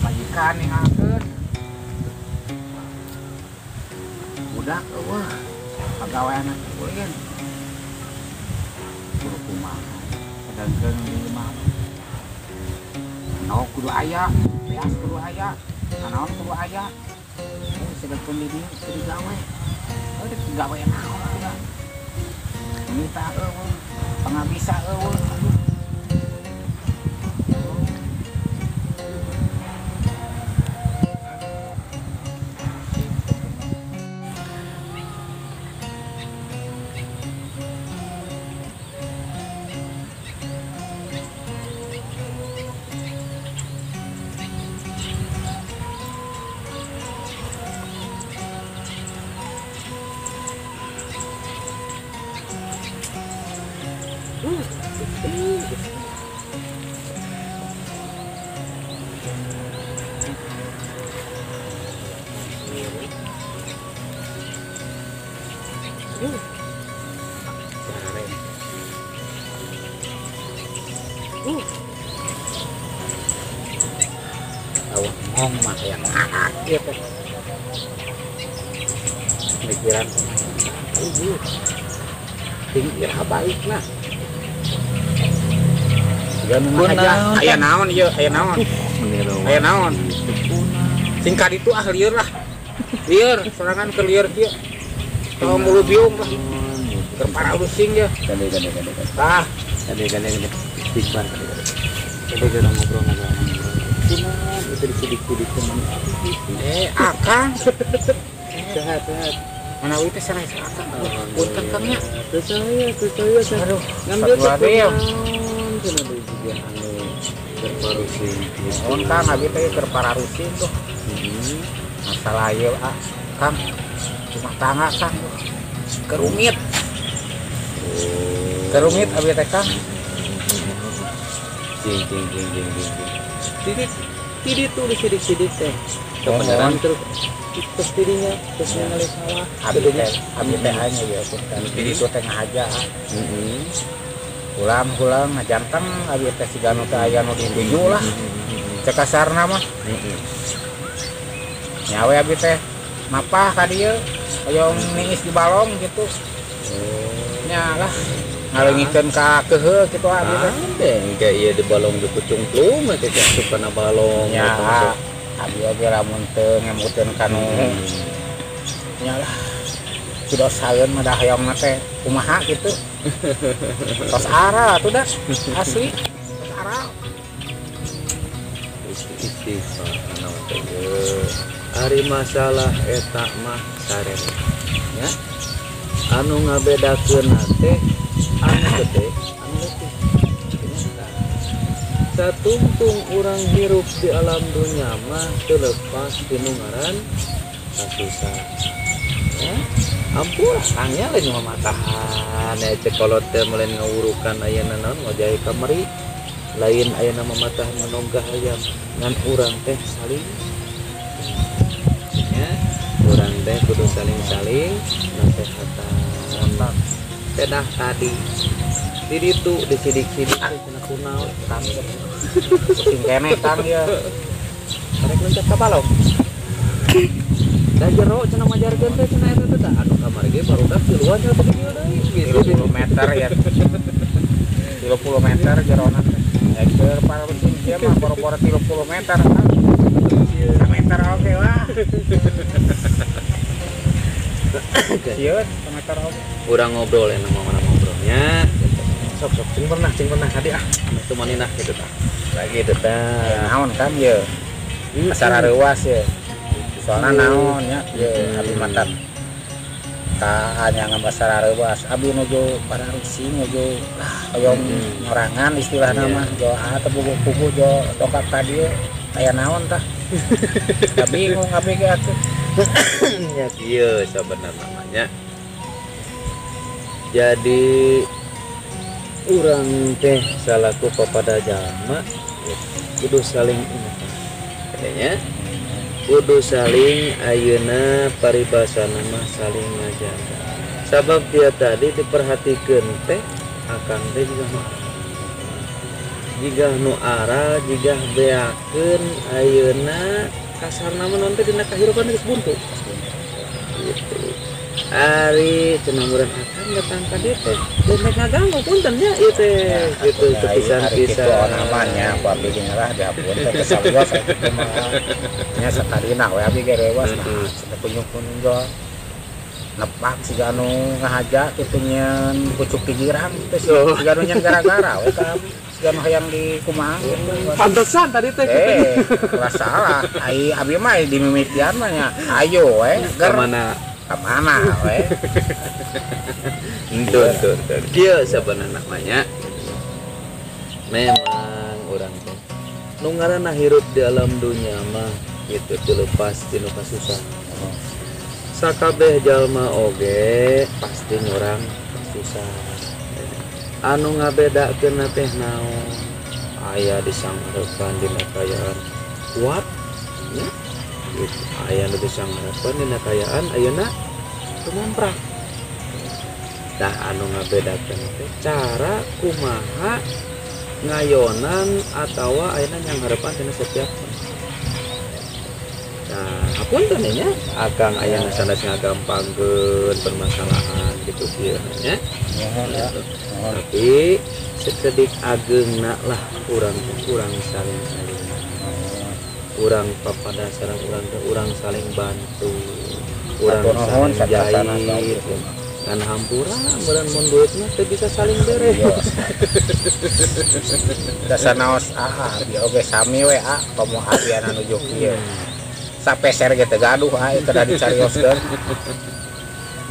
majikan nih ngakeun budak wah pagawean ulin kudu kumaha kadang-kadang di mah naon kudu aya beas kudu aya naon kudu aya sedangkan di kudu gawe gawe naon juga minta pangabisa aduh ngomong mah yang anak gitu pikiran tinggi baik nah aya naon ieu aya naon singkat itu lieur lah lieur sorangan ke lieur kieu tong mulu biung lah keur para rusing ya gade istighfar gade ngobrol itu disidik-sidik teman akang sehat mana itu sana akang punten kangnya saya aduh ngambil sepuluh cenah juga anu kerparusing on kang abi teh keur pararusing tuh masalah ieu kang cuma tangga kang kerumit abi teh kang jing tidit tuh disidik-sidik teh kebenaran terus dirinya terus ngalih salah abi teh hanya ya kan itu teh ngahaja ulang ngajanteng abi teh sigana teh aya nu dituju lah cek kasarna mah nyawe abi teh mapah ka dieu hoyong niis di balong gitu nyalah ngalengikeun ka keheul kitu abi teh engke ieu di balong di pucung plum teh supana balong nya abi lamun teu ngemuteun kanu nyalah sudah saeun mah dah hoyongna teh kumaha kitu tos ara atuh dah asli tos ara istighfar anu teh ari masalah eta mah sareng nya anu ngabedakeun teh anu gede anu letih satungtung urang hirup di alam dunya mah terlepas tinu ngaran sasusah ya ampun tangnya lain mamatahan ya cek kolot teh melain ngawurukan ayeuna naon ngojai kamari lain ayeuna mamatahan menonggah ayam ngan urang teh saling ya urang teh kudu saling-saling nasehatan tedah tadi diri itu disidik-sidik cenah kunaon kang sing kene kang ya karek loncat ka balong da jero cenah majarkeun teh cenah eta teh anu kamar ge barudak di luar cenah begitu deui 30 meter ya 30 meter jerona teh ya keur para mesin dia mah boro-boro 30 meter kan meter oke lah sieun meter oke urang ngobrol enak mana ngobrolnya sok cing pernah hadi itu maninah gitu tah lagi itu tah naon kan ya pasar reuas ya soalnya naon ya abi matan ka hanya ngabasar reuas abi nuju para rusing nuju hoyong ngorangan istilahna mah jo teu buku-buku jo dongkap ka dieu aya naon tah bingung abi ge atuh nya kieu sabenerna namanya jadi urang teh salaku kepada jalma kudu saling katanya kudu saling ayeuna paribasana mah saling ngajaga sabab dia tadi diperhatikan teh akan teh juga mah jika nu ara jika beakeun ayeuna kasarna mah nonton dina kahirupan geus buntu gitu. Ari cenameureun akan datang ka dieu teh demek ngaganggu punten nya ieu teh gitu kepisan-pisan namanya ku abdi ngalah dihapun teh sabuas nya sakarina we abdi gerewas nah kunyuk-kunyuk go nepak siga anu ngahaja kitu nyeun pucuk pikiran teh siga anu nyen gara-gara we ka siga anu hayang di kumaha pantesan tadi teh ulah salah ai abdi mah di mimitian mah nya ayo we ke mana we Entun. Kieu sebenarnya namanya memang orang teh nu ngaranna hirup di alam dunia mah gitu teu lepas tina kasusah. Sakabeh jalma oge pasti ngurang susah. Anu ngabedakeun teh naon? Aya disanghareupan dina kayaan kuat nya. Gitu. Aya nu disanghareupan dina kayaan ayeuna tumamprak. Tah anu ngabedakeun teh cara kumaha ngayonan atawa ayeuna nyanghareupan tina setiap. Nah, hapunten nya akang ayeuna sanes ngagampangkeun permasalahan gitu kieu nya. Tapi sekedik ageungna lah urang saling urang papada sareng urang teh urang saling bantu. Urang saling jahit. Kan hampura meureun mun duitna teh bisa saling beres. Dasar naos abdi oge sami we komo abdi anu nuju kieu. Sapeser ge teh gaduh teu da dicarioskeun.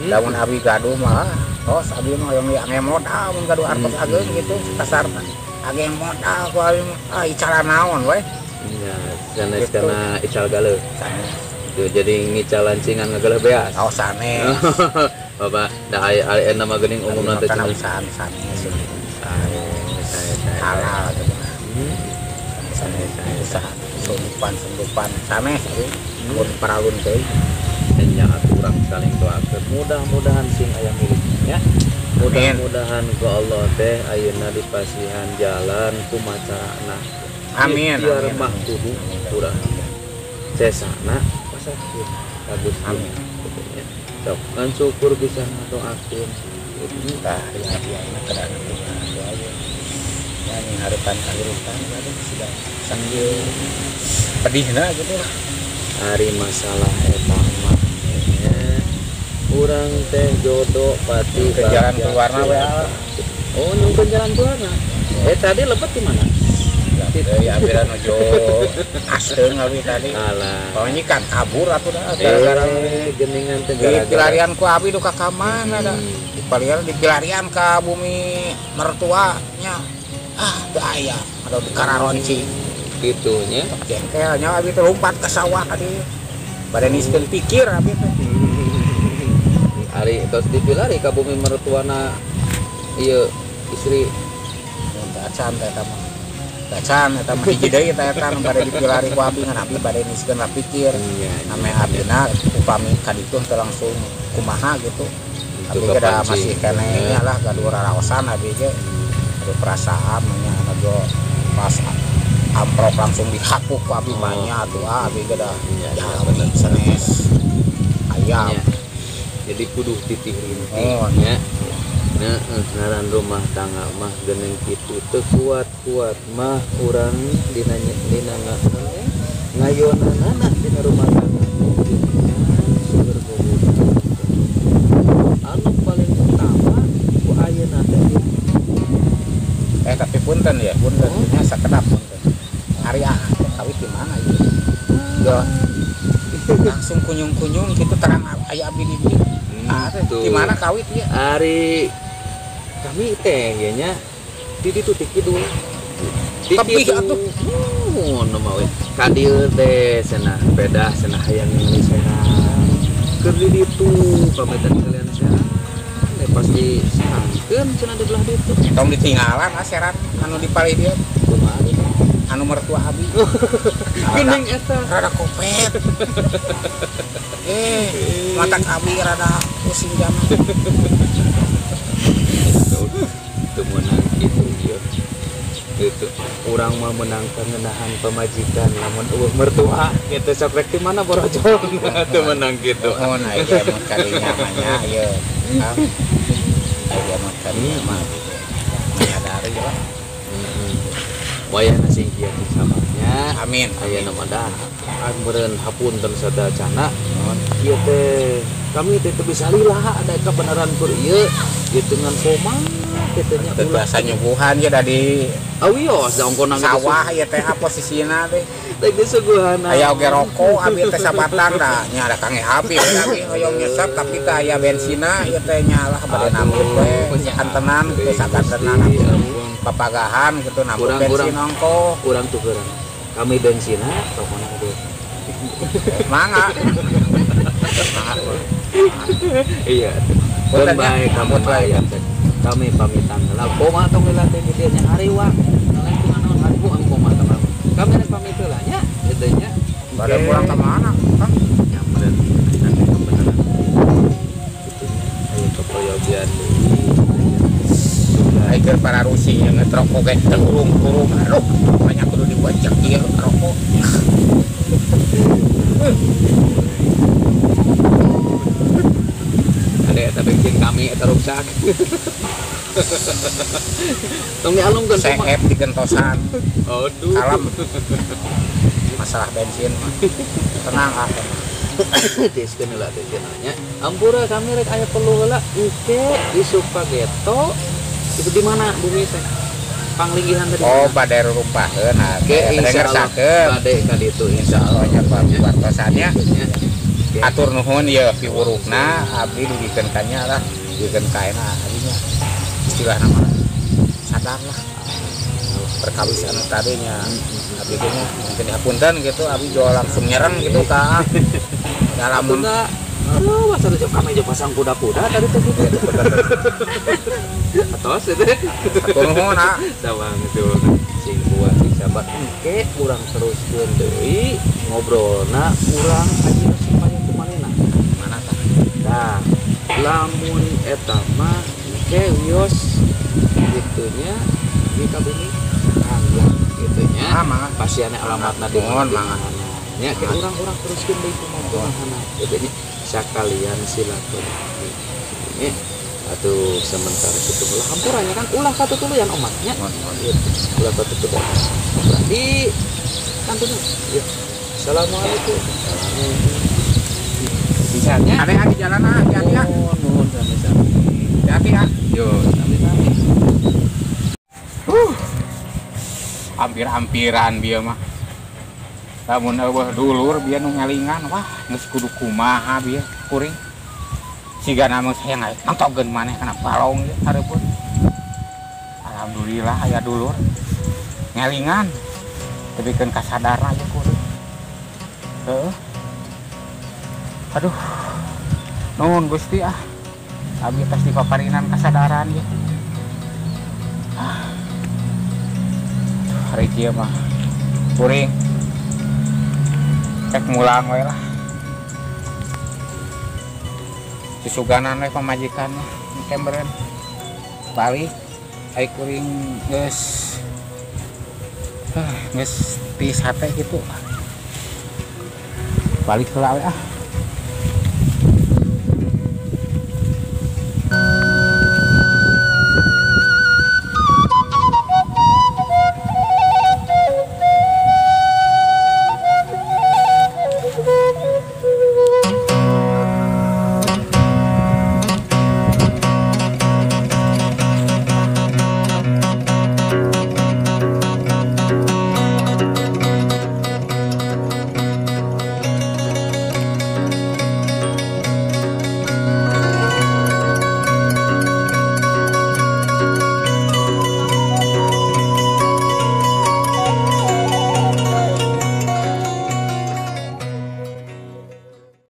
Lamun abdi gaduh mah tos abdi mah yang modal mun gaduh artos ageung gitu kasarna. Ageung modal ku abdi mah icara naon we. Iya, sanes kana ical galeuk. Tuh jadi ngical lancingan ngageuleuh beas. Oh sanes. Bapak, dah aya nama geuning umumna teh cenah sanes. Halal teh. Sanes usaha sumbupan sanes mun paralun teh. Nya aturan saling doakeun. Mudah-mudahan sing aya miliknya. Mudah-mudahan ku Allah teh ayeuna dipasihan jalan kumacarana. Amin. Biar mah kudu urang. Cesana pasakeun. Agus amin. Sok kan syukur bisa ngadoakeun. Tah ya kadang doa aja. Yani harapan kahirupan ada sudah sambil pedihna gitu lah. Hari masalah eta mah urang teh jodoh pati ke jalan keluarna we. Oh, nu ke jalan keluarna. Tadi lepet di mana? Ya abira nuju asteung abi tadi. Alah. Pokoknya kan kabur atuh da gara-gara geningan teh dilarian ku abi duka ka mana da. Dipalian dilarian ka bumi mertuanya. Teu aya ado di Kararonci. Kitunya. Jengkelnya abi teh lompat ke sawah tadi. Bade niskeun pikir abi teh. Ari tos dipilari ka bumi mertuana ieu istri dacan teh mah. Dacan eta mah hiji deui eta nu bade dipilari ku abi ngan abi bade niskeun pikir. Ame abdina upami ka ditu teh langsung kumaha gitu. Abi ge da masih keneh lah gaduh raraosan abi ge. Ada perasaan nya nego pas amprok langsung dihapuk ku abi banyak tuh abi ge da bener sanes ayam. Jadi kudu titihrin nya. Ngaran rumah tangga mah gening kitu teu kuat-kuat mah urang dina ngayonanana dina rumah tangga. Anu paling utama ku ayeuna teh tapi punten nya sakedap punten. Ari kawit di mana ieu? Yo langsung kunyung-kunyung gitu terang aya abdi di dieu. Di mana kawit ieu? Ari kami teh ya nya di ditu ti kidul. Tapi atuh ngono mah we. Ka dieu teh cenah beda cenah hayang ningali sehat. Keur di ditu pametan kalian sehat. Pasti sangkeun cenah di belah ditu. Tong ditinggalan aseran anu dipalih dieu. Kumaha anu mertua abi. Geuning eta rada kopet. Mata abi rada pusing jaman. Teu meunang kitu ieu. Itu orang mau menangkan ngenahan pemajikan lamun mertua gitu sok rek di mana borojol tuh menang gitu. Oh nah iya mah kalinya manya ieu. Aya mah kalinya mah gitu. Menyadari lah. Wayah nasi kieu sabanya. Amin. Aya nu mah meureun hapunten sadacana. Kieu teh kami teh bisa lila ada kebenaran kur ieu gitu ngan koma kitanya ulah biasa nyuguhan ya dari awios da ongkona sawah ya teh posisina teh teh suguhan aya oge rokok abi teh sabatang da nya ada kange api tapi hoyong nyesep tapi teh aya bensina ieu teh nyalah bade nambut we antenan teh sagantenan papagahan gitu nambut bensin ongko urang tukeran kami bensina pokona ade mangga iya pun baik kamu bayar kami pamitan lah koma tong lila teh dia nya hariwa lain kunaon haribu ang koma tong kami rek pamit heula nya kitu nya bade pulang ka mana Kang nya meureun nanti kebenaran kitu nya aya kepoyogian deui keur para rusi yang ngetrokok ge turung-turung aduh banyak kudu diwajak ieu rokok eta bensin kami eta rusak. Tong dialungkeun CF digentosan. Aduh. Kalem. Masalah bensin mah. Tenang ah. Tiskeun heula teh cenanya. Ampura kami rek aya perlu heula engke di Supageto. Itu di mana bumi teh? Panglinggihan tadi. Oh, bade rumpaheun. Oke, insyaallah. Bade ka ditu insyaallah nya wartosannya. Atur nuhun ya piwurukna abdi dugikeun ka nya lah dugikeun ka ayeuna abdinya istilahna mah sadar lah perkawis anu tadi nya abdi ge nya mungkin hapunten gitu abdi jual langsung nyereng gitu ka dalamun aduh masa rejep kami aja pasang kuda-kuda tadi teh gitu atos itu atur nuhun sawang itu sing kuat sing sabar engke urang teruskeun deui ngobrolna urang aja supaya kumanehna mana tah nah lamun eta mah engke wios gitunya di kabumi anggar gitunya pasiannya alamatna di mana nya ke urang-urang teruskeun deui kumaha gitunya sakalian silaturahmi ini atuh sementara situ ulah hampurannya kan ulah katutuluyan omatnya ulah katutuluyan berarti kantunnya ya assalamualaikum bisanya ada di jalan hati-hati ya nuhun sami-sami hati-hati ya yo sami-sami hampir-hampiran bieu mah lamun eueuh dulur bieu nu ngalingan wah geus kudu kumaha bieu kuring siga nama saya nggak mantaukeun maneh kana balong ya hareupeun alhamdulillah aya dulur ngalingan tebikeun kasadaran ya kuring heuh aduh nuhun Gusti abdi tos dipaparinan kasadaran ya hari kieu mah kuring cek mulang we lah suganan we pamajikan engke meureun balik ai kuring geus ti sate gitu balik heula we